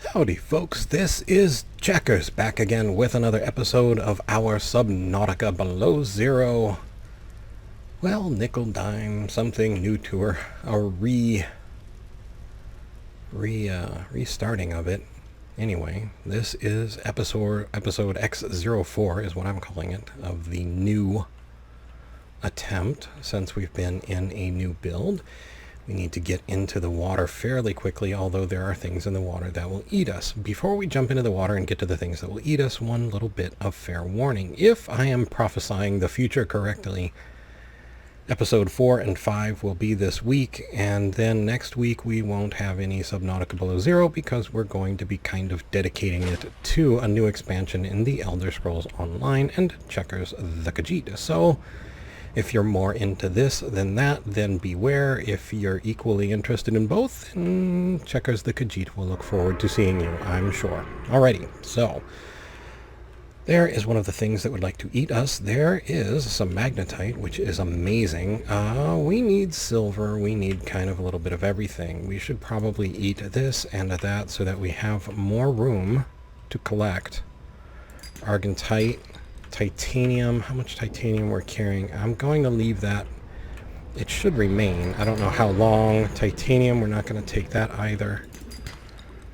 Howdy folks, this is Checkers back again with another episode of our Subnautica Below Zero, well, nickel dime, something new tour, a restarting of it. Anyway, this is episode x04 is what I'm calling it, of the new attempt since we've been in a new build. We need to get into the water fairly quickly, although there are things in the water that will eat us. Before we jump into the water and get to the things that will eat us, one little bit of fair warning. If I am prophesying the future correctly, episode 4 and 5 will be this week, and then next week we won't have any Subnautica Below Zero because we're going to be kind of dedicating it to a new expansion in the Elder Scrolls Online and Checkers the Khajiit. So if you're more into this than that, then beware. If you're equally interested in both, then Checkers the Khajiit will look forward to seeing you, I'm sure. Alrighty, so there is one of the things that would like to eat us. There is some magnetite, which is amazing. We need silver. We need kind of a little bit of everything. We should probably eat this and that so that we have more room to collect argentite, titanium. How much titanium we're carrying? I'm going to leave that. It should remain. I don't know how long. Titanium, we're not going to take that either.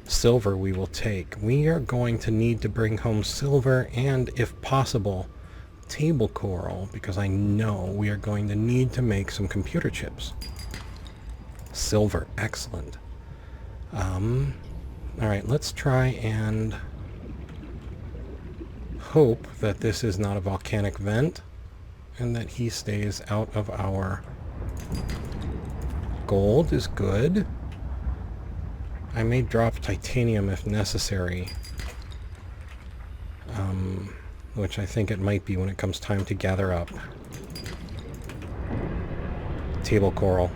Silver we will take. We are going to need to bring home silver and, if possible, table coral, because I know we are going to need to make some computer chips. Silver, excellent. Alright, let's try and hope that this is not a volcanic vent and that he stays out of our... Gold is good. I may drop titanium if necessary, which I think it might be when it comes time to gather up table coral.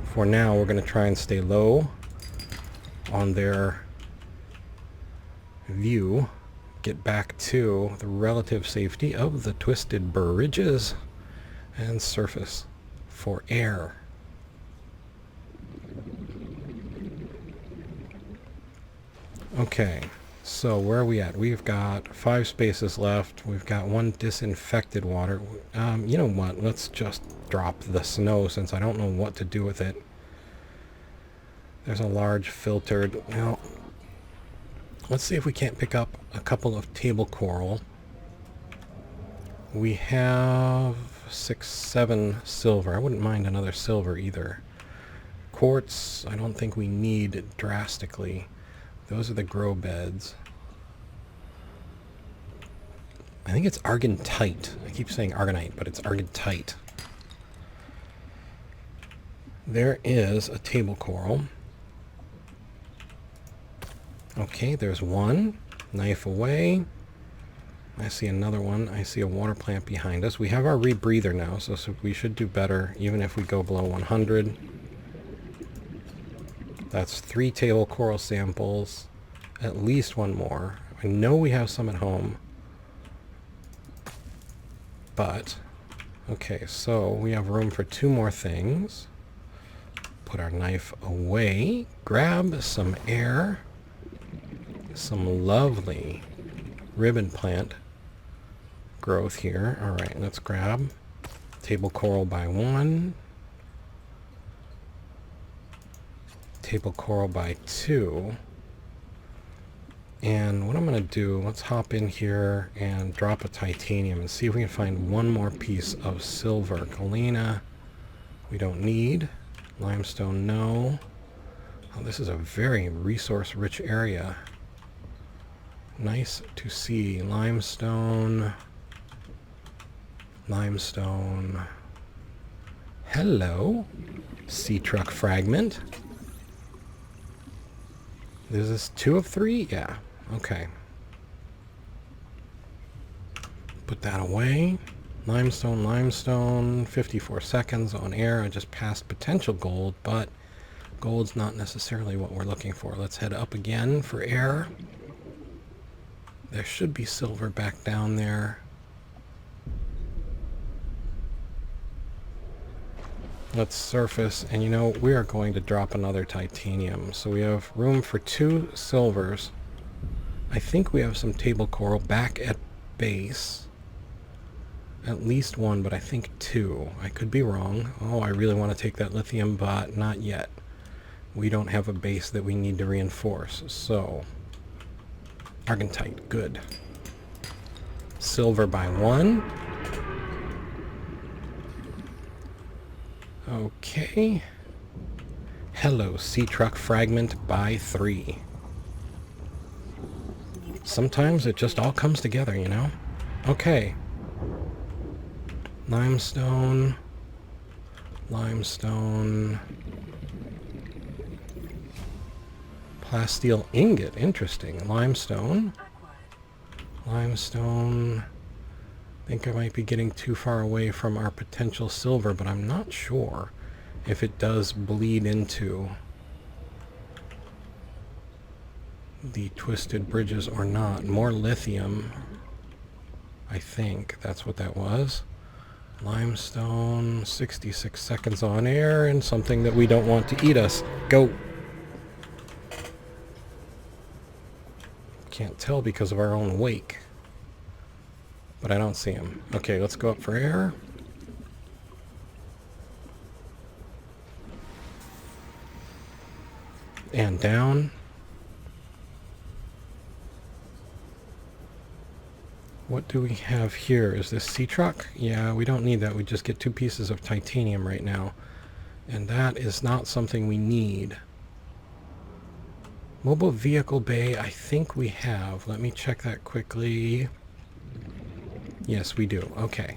For now, we're going to try and stay low on their view, get back to the relative safety of the twisted bridges and surface for air. Okay, so where are we at? We've got 5 spaces left. We've got 1 disinfected water. You know what? Let's just drop the snow since I don't know what to do with it. There's a large filtered... Well, let's see if we can't pick up a couple of table coral. We have 6, 7 silver. I wouldn't mind another silver either. Quartz, I don't think we need drastically. Those are the grow beds. I think it's argentite. I keep saying argonite, but it's argentite. There is a table coral. Okay, there's one. Knife away. I see another one. I see a water plant behind us. We have our rebreather now, so we should do better even if we go below 100. That's 3 table coral samples. At least 1 more. I know we have some at home. But, okay, so we have room for 2 more things. Put our knife away. Grab some air. Some lovely ribbon plant growth here. Alright, let's grab table coral by 1. Table coral by 2. And what I'm going to do, let's hop in here and drop a titanium and see if we can find 1 more piece of silver. Galena, we don't need. Limestone, no. Oh, this is a very resource-rich area. Nice to see. Limestone. Limestone. Hello. Sea truck fragment. Is this 2 of 3? Yeah. Okay. Put that away. Limestone, limestone. 54 seconds on air. I just passed potential gold, but gold's not necessarily what we're looking for. Let's head up again for air. There should be silver back down there. Let's surface, and you know, we are going to drop another titanium. So we have room for 2 silvers. I think we have some table coral back at base. At least 1, but I think 2. I could be wrong. Oh, I really want to take that lithium, but not yet. We don't have a base that we need to reinforce, so... Argentite, good. Silver by 1. Okay. Hello, sea truck fragment by 3. Sometimes it just all comes together, you know? Okay. Limestone. Limestone. Plasteel ingot, interesting. Limestone. Limestone. I think I might be getting too far away from our potential silver, but I'm not sure if it does bleed into the twisted bridges or not. More lithium. I think that's what that was. Limestone, 66 seconds on air, and something that we don't want to eat us. Go! Can't tell because of our own wake. But I don't see him. Okay, let's go up for air. And down. What do we have here? Is this sea truck? Yeah, we don't need that. We just get 2 pieces of titanium right now. And that is not something we need. Mobile vehicle bay, I think we have. Let me check that quickly. Yes, we do. Okay.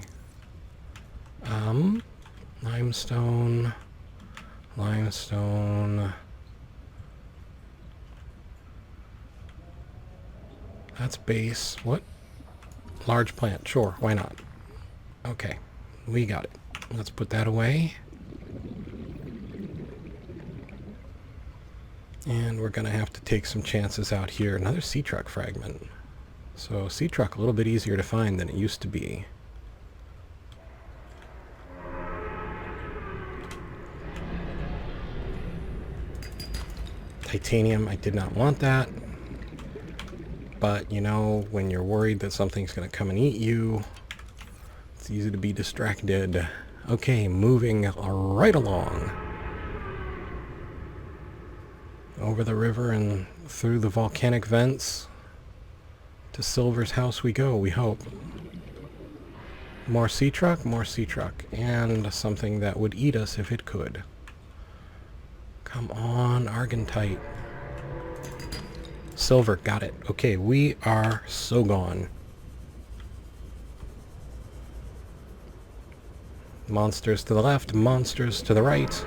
Limestone. Limestone. That's base. What? Large plant. Sure, why not? Okay, we got it. Let's put that away. And we're going to have to take some chances out here. Another sea truck fragment. So sea truck a little bit easier to find than it used to be. Titanium, I did not want that. But, you know, when you're worried that something's going to come and eat you, it's easy to be distracted. Okay, moving right along. Over the river and through the volcanic vents. To Silver's house we go, we hope. More sea truck, and something that would eat us if it could. Come on, Argentite. Silver, got it. Okay, we are so gone. Monsters to the left, monsters to the right.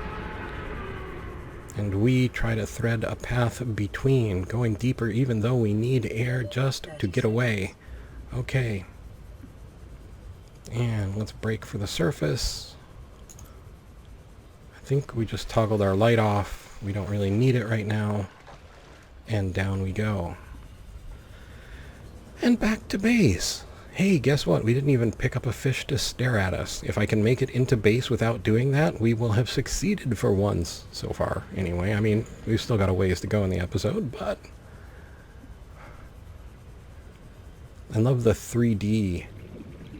And we try to thread a path between, going deeper even though we need air just to get away. Okay. And let's brake for the surface. I think we just toggled our light off. We don't really need it right now. And down we go. And back to base. Hey, guess what? We didn't even pick up a fish to stare at us. If I can make it into base without doing that, we will have succeeded for once so far. Anyway, I mean, we've still got a ways to go in the episode, but... I love the 3D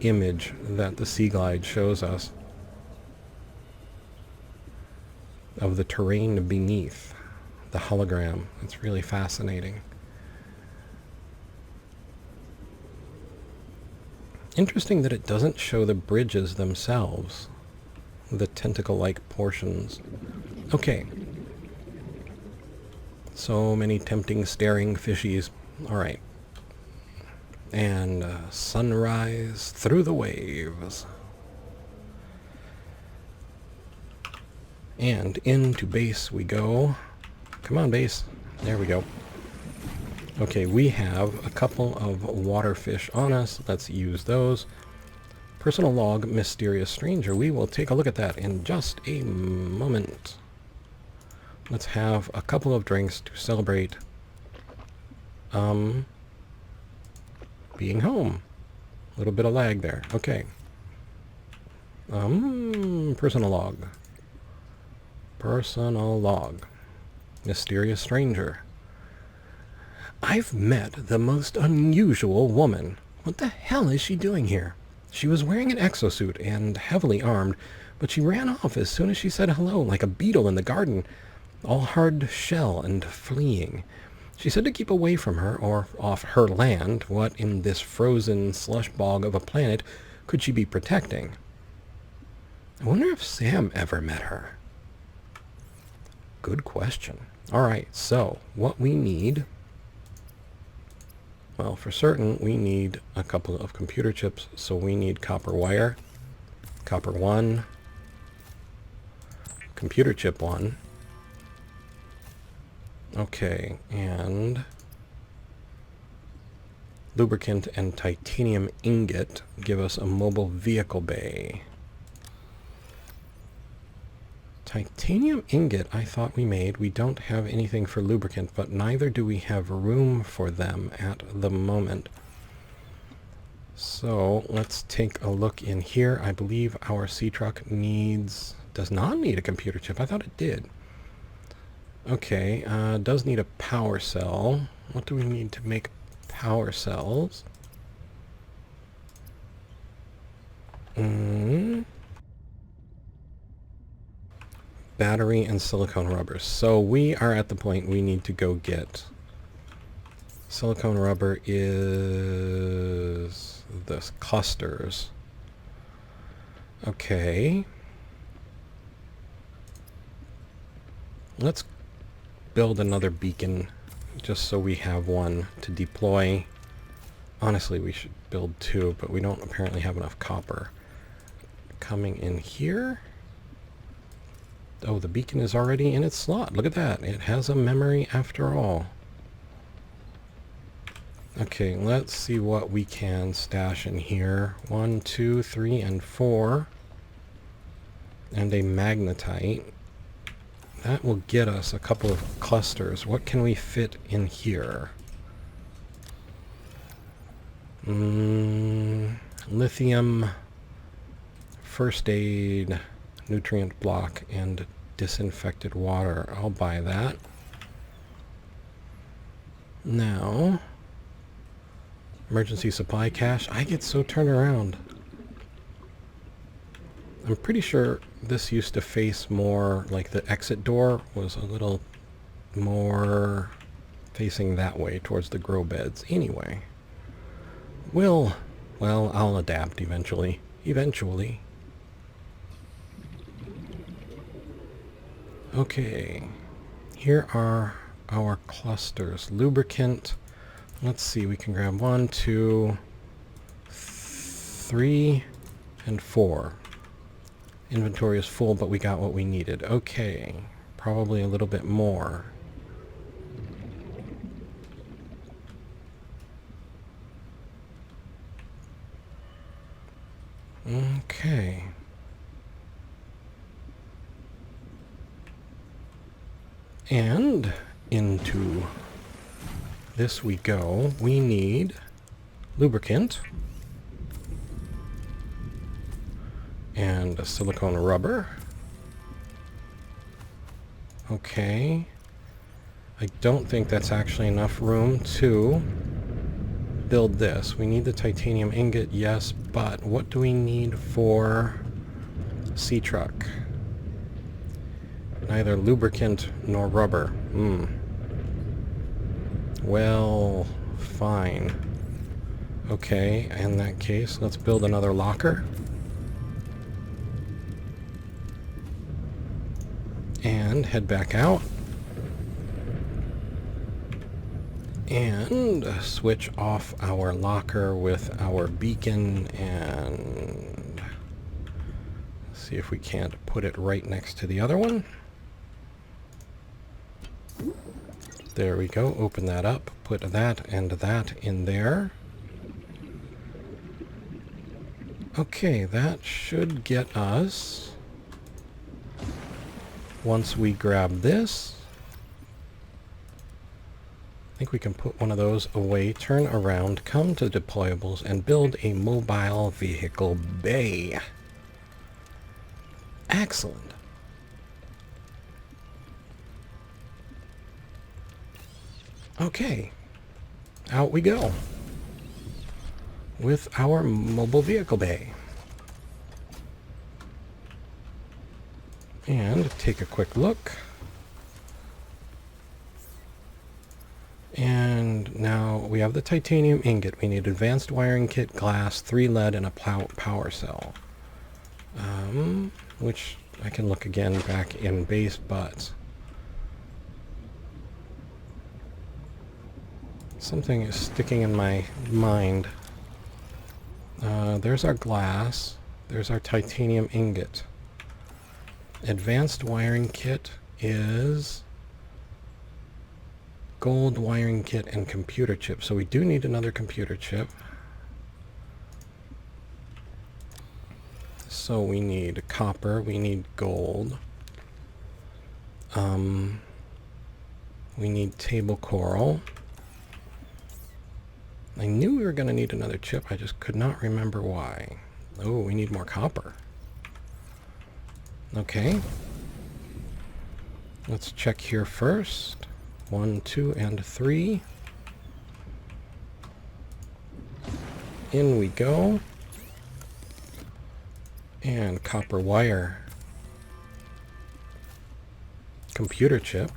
image that the Sea Glide shows us of the terrain beneath the hologram. It's really fascinating. Interesting that it doesn't show the bridges themselves, the tentacle-like portions. Okay. So many tempting, staring fishies. Alright. And sunrise through the waves. And into base we go. Come on, base. There we go. Okay, we have a couple of water fish on us. Let's use those. Personal log, mysterious stranger. We will take a look at that in just a moment. Let's have a couple of drinks to celebrate being home. A little bit of lag there. Okay. Personal log. Personal log. Mysterious stranger. I've met the most unusual woman. What the hell is she doing here? She was wearing an exosuit and heavily armed, but she ran off as soon as she said hello, like a beetle in the garden, all hard shell and fleeing. She said to keep away from her, or off her land. What in this frozen slush bog of a planet could she be protecting? I wonder if Sam ever met her. Good question. Alright, so what we need... Well, for certain, we need a couple of computer chips, so we need copper wire, copper 1, computer chip 1. Okay, and lubricant and titanium ingot give us a mobile vehicle bay. Titanium ingot I thought we made. We don't have anything for lubricant, but neither do we have room for them at the moment. So let's take a look in here. I believe our sea truck does not need a computer chip. I thought it did. Okay, does need a power cell. What do we need to make power cells? Battery and silicone rubber. So we are at the point we need to go get. Silicone rubber is the clusters. Okay. Let's build another beacon just so we have one to deploy. Honestly, we should build 2, but we don't apparently have enough copper. Coming in here. Oh, the beacon is already in its slot. Look at that. It has a memory after all. Okay, let's see what we can stash in here. 1, 2, 3, and 4. And a magnetite. That will get us a couple of clusters. What can we fit in here? Lithium, first aid, nutrient block, and disinfected water. I'll buy that. Now, emergency supply cache. I get so turned around. I'm pretty sure this used to face more, like the exit door was a little more facing that way towards the grow beds. Anyway, well, I'll adapt eventually. Okay, here are our clusters. Lubricant. Let's see, we can grab 1, 2, 3, and 4. Inventory is full, but we got what we needed. Okay, probably a little bit more. Okay. And into this we go. We need lubricant and a silicone rubber. Okay. I don't think that's actually enough room to build this. We need the titanium ingot, yes, but what do we need for sea truck? Neither lubricant nor rubber. Well, fine. Okay, in that case, let's build another locker. And head back out. And switch off our locker with our beacon and see if we can't put it right next to the other one. There we go. Open that up. Put that and that in there. Okay, that should get us... Once we grab this, I think we can put one of those away, turn around, come to deployables, and build a mobile vehicle bay. Excellent. Okay, out we go with our mobile vehicle bay. And take a quick look. And now we have the titanium ingot. We need advanced wiring kit, glass, 3 lead, and a power cell. Which I can look again back in base, but something is sticking in my mind. There's our glass. There's our titanium ingot. Advanced wiring kit is gold wiring kit and computer chip. So we do need another computer chip. So we need copper, we need gold. We need table coral. I knew we were going to need another chip, I just could not remember why. Oh, we need more copper. Okay. Let's check here first. 1, 2, and 3. In we go. And copper wire. Computer chip.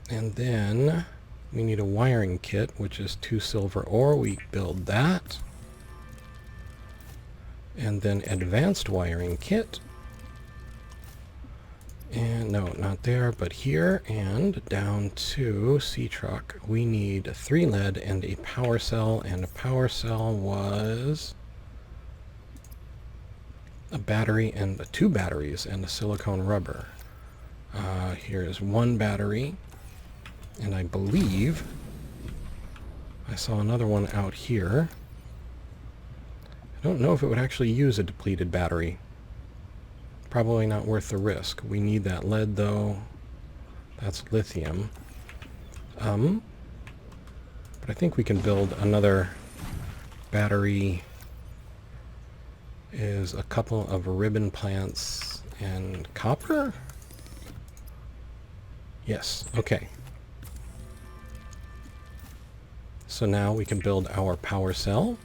And then we need a wiring kit, which is 2 silver ore. We build that. And then advanced wiring kit. And no, not there, but here. And down to C-Truck. We need 3 lead and a power cell. And a power cell was a battery and 2 batteries and a silicone rubber. Here's 1 battery. And I believe I saw another one out here. I don't know if it would actually use a depleted battery. Probably not worth the risk. We need that lead though. That's lithium. But I think we can build another battery. Is a couple of ribbon plants and copper? Yes, okay. So now we can build our power cell.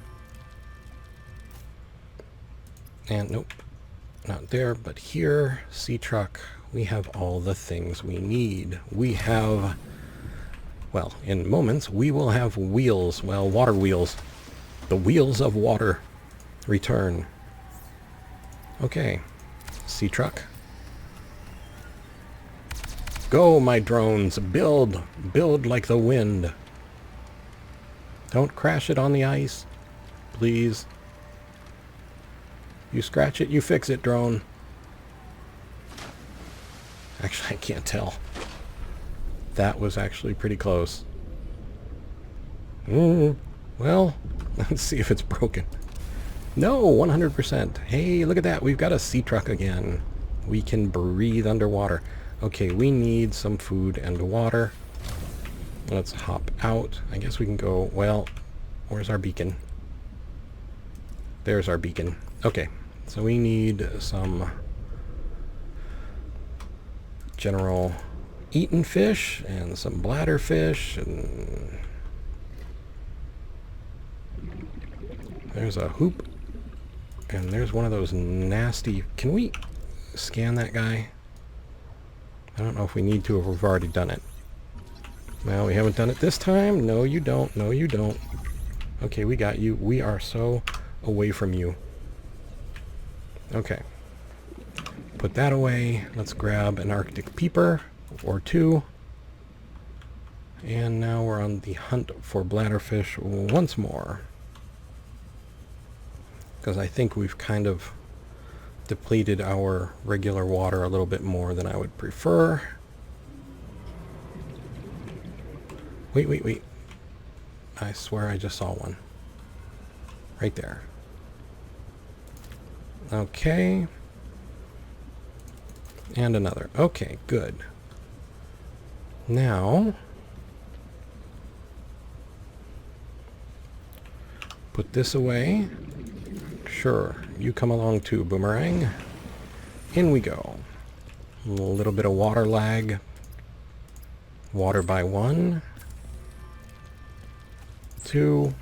And nope, not there, but here, C-Truck, we have all the things we need. We have, well, in moments, we will have wheels, well, water wheels. The wheels of water return. Okay, C-Truck. Go, my drones, build like the wind. Don't crash it on the ice, please. You scratch it, you fix it, drone. Actually, I can't tell. That was actually pretty close. Well, let's see if it's broken. No, 100%. Hey, look at that. We've got a C-Truck again. We can breathe underwater. Okay, we need some food and water. Let's hop out. I guess we can go, well, where's our beacon? There's our beacon. Okay, so we need some general eaten fish and some bladder fish, and there's a hoop, and there's one of those nasty... Can we scan that guy? I don't know if we need to, or if we've already done it. Well, we haven't done it this time. No, you don't. No, you don't. Okay, we got you. We are so away from you. Okay. Put that away. Let's grab an Arctic peeper or 2. And now we're on the hunt for bladderfish once more. Because I think we've kind of depleted our regular water a little bit more than I would prefer. Wait. I swear I just saw one. Right there. Okay. And another. Okay, good. Now, put this away. Sure, you come along too, Boomerang. In we go. A little bit of water lag. Water by 1, 2,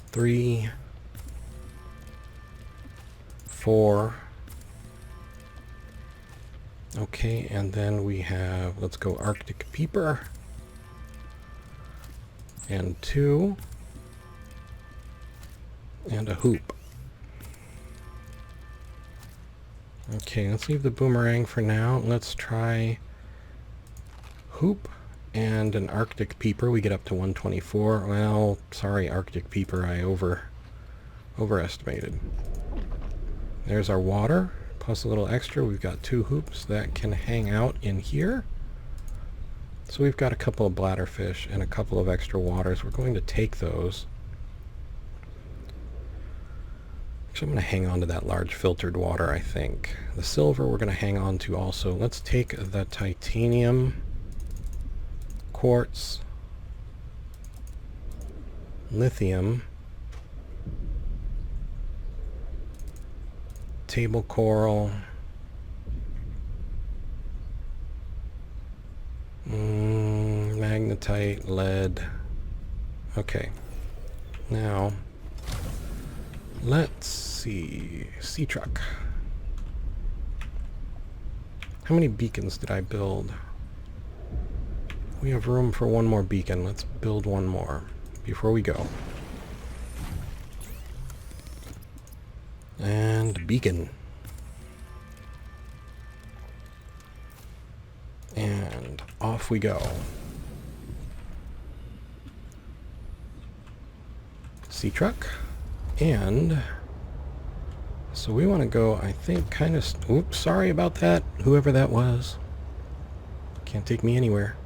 3, 4. Okay, and then we have, let's go Arctic Peeper. And 2. And a hoop. Okay, let's leave the boomerang for now. Let's try hoop and an Arctic Peeper. We get up to 124. Well, sorry, Arctic Peeper, I overestimated. There's our water, plus a little extra. We've got 2 hoops that can hang out in here. So we've got a couple of bladderfish and a couple of extra waters. We're going to take those. Actually, I'm going to hang on to that large filtered water, I think. The silver we're going to hang on to also. Let's take the titanium, quartz, lithium, table coral, magnetite, lead. Okay. Now, let's see. Sea truck. How many beacons did I build? We have room for one more beacon. Let's build one more before we go. And beacon. And off we go. Sea truck. And so we want to go, I think, kind of... Oops, sorry about that, whoever that was. Can't take me anywhere.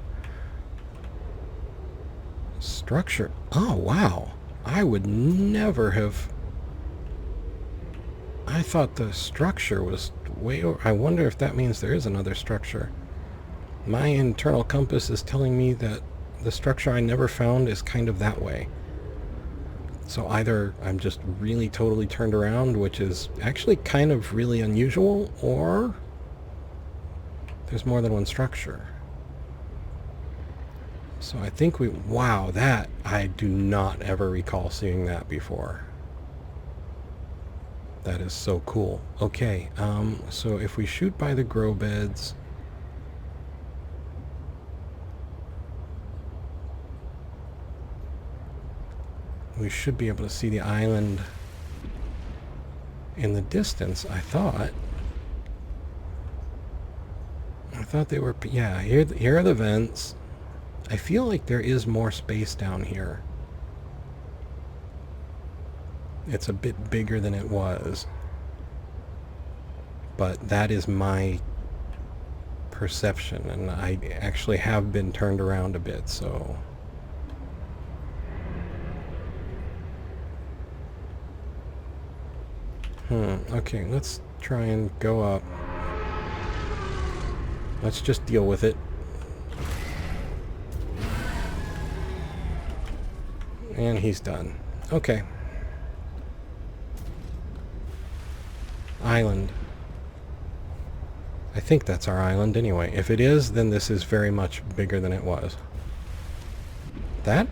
Structure. Oh, wow. I would never have... I thought the structure was way over... I wonder if that means there is another structure. My internal compass is telling me that the structure I never found is kind of that way. So either I'm just really totally turned around, which is actually kind of really unusual, or there's more than one structure. So I think we... Wow, that... I do not ever recall seeing that before. That is so cool. Okay, so if we shoot by the grow beds... we should be able to see the island in the distance, I thought. I thought they were... Yeah, here are the vents. I feel like there is more space down here. It's a bit bigger than it was. But that is my perception, and I actually have been turned around a bit, so... Okay, let's try and go up. Let's just deal with it. And he's done. Okay. Island. I think that's our island anyway. If it is, then this is very much bigger than it was. That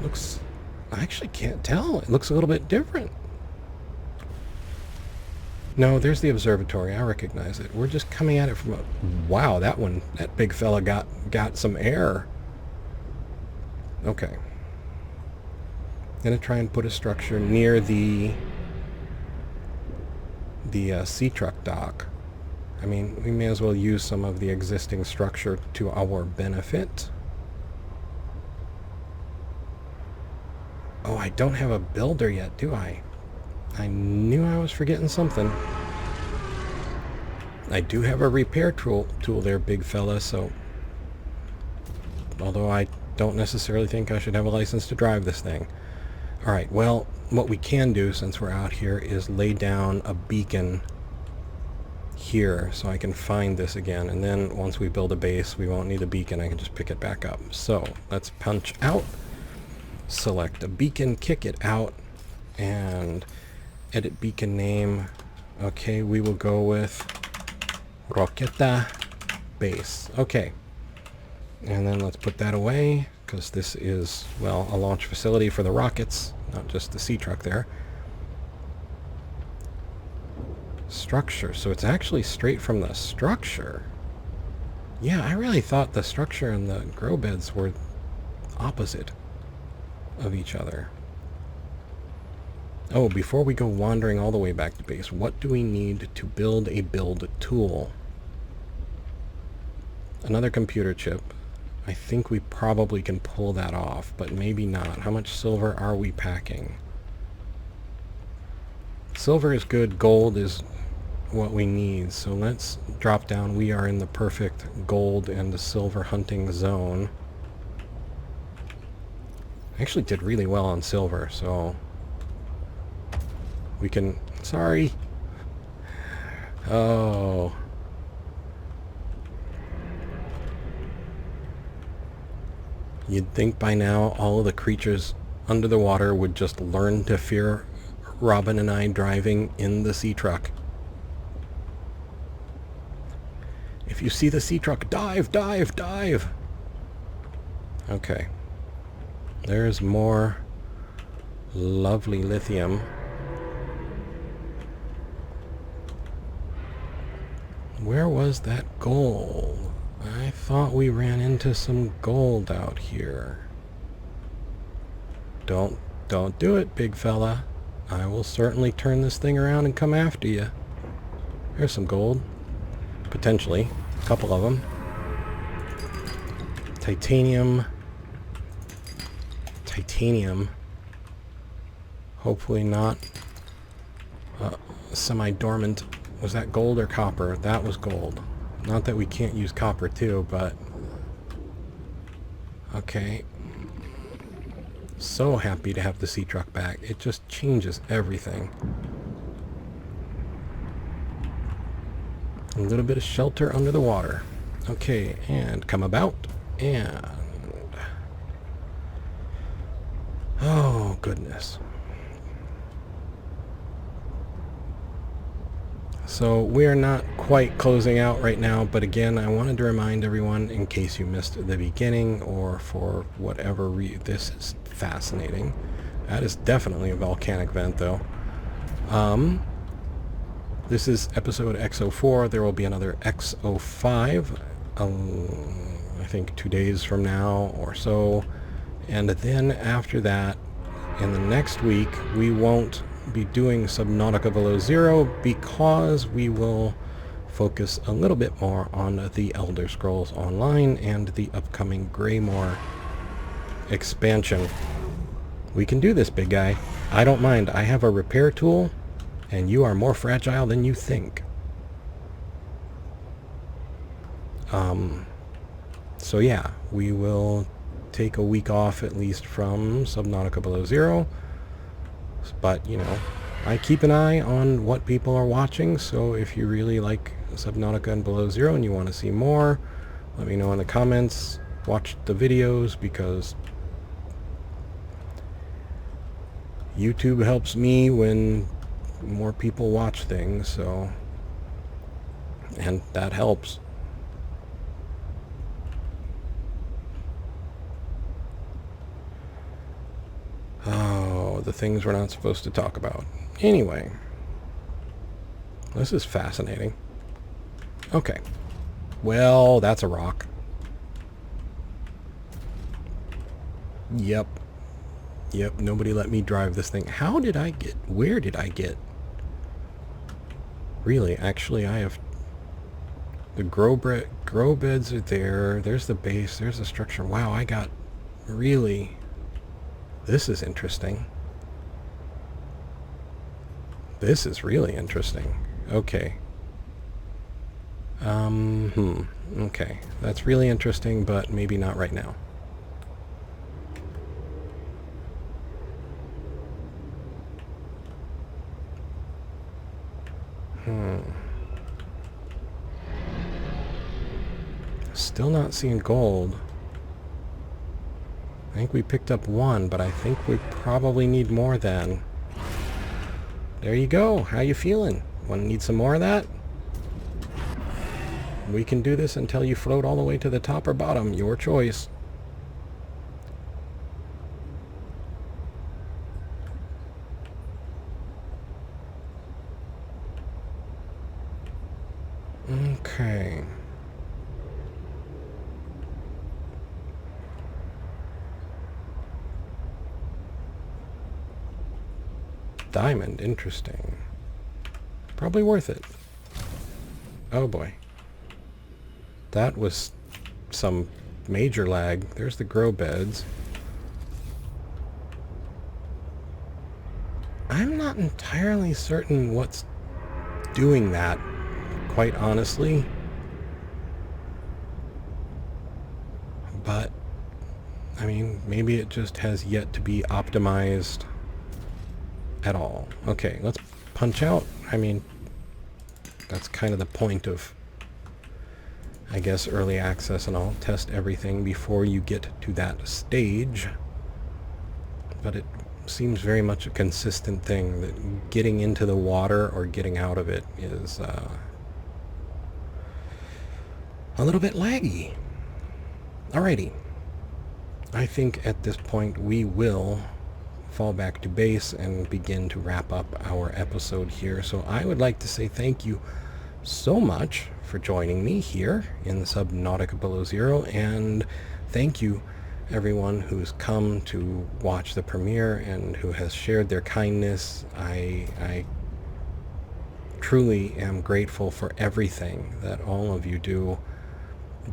looks... I actually can't tell. It looks a little bit different. No, there's the observatory. I recognize it. We're just coming at it from a... Wow, that one, that big fella got some air. Okay. Gonna try and put a structure near the sea truck dock. I mean, we may as well use some of the existing structure to our benefit. Oh, I don't have a builder yet, do I? I knew I was forgetting something. I do have a repair tool there, big fella, so... Although I don't necessarily think I should have a license to drive this thing. Alright, well, what we can do, since we're out here, is lay down a beacon here, so I can find this again. And then, once we build a base, we won't need a beacon. I can just pick it back up. So, let's punch out. Select a beacon, kick it out, and... edit beacon name. Okay, we will go with Roqueta base. Okay. And then let's put that away, because this is, well, a launch facility for the rockets, not just the sea truck there. Structure. So it's actually straight from the structure. Yeah, I really thought the structure and the grow beds were opposite of each other. Oh, before we go wandering all the way back to base, what do we need to build a build tool? Another computer chip. I think we probably can pull that off, but maybe not. How much silver are we packing? Silver is good. Gold is what we need. So let's drop down. We are in the perfect gold and the silver hunting zone. I actually did really well on silver, so we can... Sorry. Oh... You'd think by now all of the creatures under the water would just learn to fear Robin and I driving in the sea truck. If you see the sea truck, dive, dive, dive! Okay. There's more lovely lithium. Where was that gold? I thought we ran into some gold out here. Don't do it, big fella. I will certainly turn this thing around and come after you. There's some gold. Potentially. A couple of them. Titanium. Titanium. Hopefully not semi-dormant. Was that gold or copper? That was gold. Not that we can't use copper too, but... Okay. So happy to have the sea truck back. It just changes everything. A little bit of shelter under the water. Okay, and come about. And... Oh, goodness. So we are not quite closing out right now, but again, I wanted to remind everyone, in case you missed the beginning or for whatever reason, this is fascinating. That is definitely a volcanic vent, though. This is episode x04. There will be another x05, I think 2 days from now or so. And then after that, in the next week, we won't be doing Subnautica Below Zero because we will focus a little bit more on the Elder Scrolls Online and the upcoming Greymoor expansion. We can do this, big guy. I don't mind. I have a repair tool, and you are more fragile than you think. So yeah, we will take a week off at least from Subnautica Below Zero. But, you know, I keep an eye on what people are watching, so if you really like Subnautica and Below Zero and you want to see more, let me know in the comments. Watch the videos, because YouTube helps me when more people watch things, so... And that helps. Oh, the things we're not supposed to talk about. Anyway. This is fascinating. Okay. Well, that's a rock. Yep. Yep, nobody let me drive this thing. How did I get... Where did I get... Really, actually, I have... The grow beds are there. There's the base. There's the structure. Wow, I got... Really... This is interesting. This is really interesting. Okay. Okay. That's really interesting, but maybe not right now. Still not seeing gold. I think we picked up one, but I think we probably need more then. There you go. How you feeling? Want to need some more of that? We can do this until you float all the way to the top or bottom. Your choice. Okay. Diamond, interesting. Probably worth it. Oh boy. That was some major lag. There's the grow beds. I'm not entirely certain what's doing that, quite honestly. But, I mean, maybe it just has yet to be optimized at all. Okay, let's punch out. I mean, that's kind of the point of, I guess, early access and all. Test everything before you get to that stage. But it seems very much a consistent thing that getting into the water or getting out of it is a little bit laggy. Alrighty. I think at this point we will fall back to base and begin to wrap up our episode here. So I would like to say thank you so much for joining me here in the Subnautica Below Zero, and thank you everyone who's come to watch the premiere and who has shared their kindness. I truly am grateful for everything that all of you do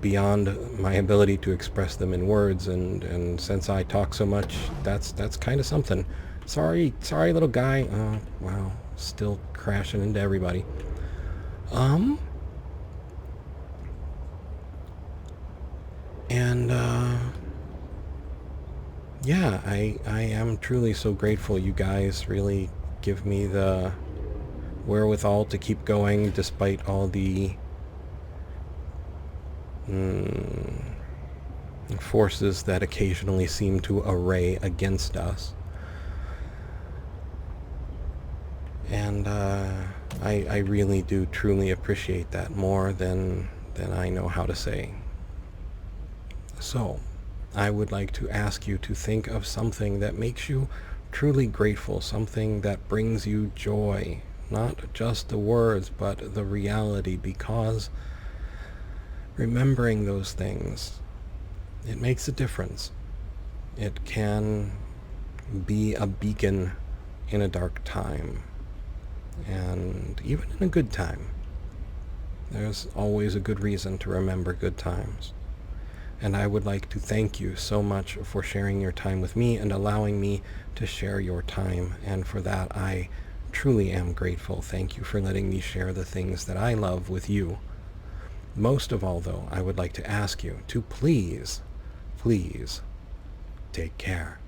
beyond my ability to express them in words, and since I talk so much, that's kind of something. Sorry little guy. Oh wow, still crashing into everybody. Yeah, I am truly so grateful. You guys really give me the wherewithal to keep going despite all the forces that occasionally seem to array against us. And I really do truly appreciate that more than I know how to say. So, I would like to ask you to think of something that makes you truly grateful, something that brings you joy, not just the words, but the reality, because remembering those things, it makes a difference. It can be a beacon in a dark time, and even in a good time. There's always a good reason to remember good times. And I would like to thank you so much for sharing your time with me and allowing me to share your time. And for that, I truly am grateful. Thank you for letting me share the things that I love with you. Most of all, though, I would like to ask you to please take care.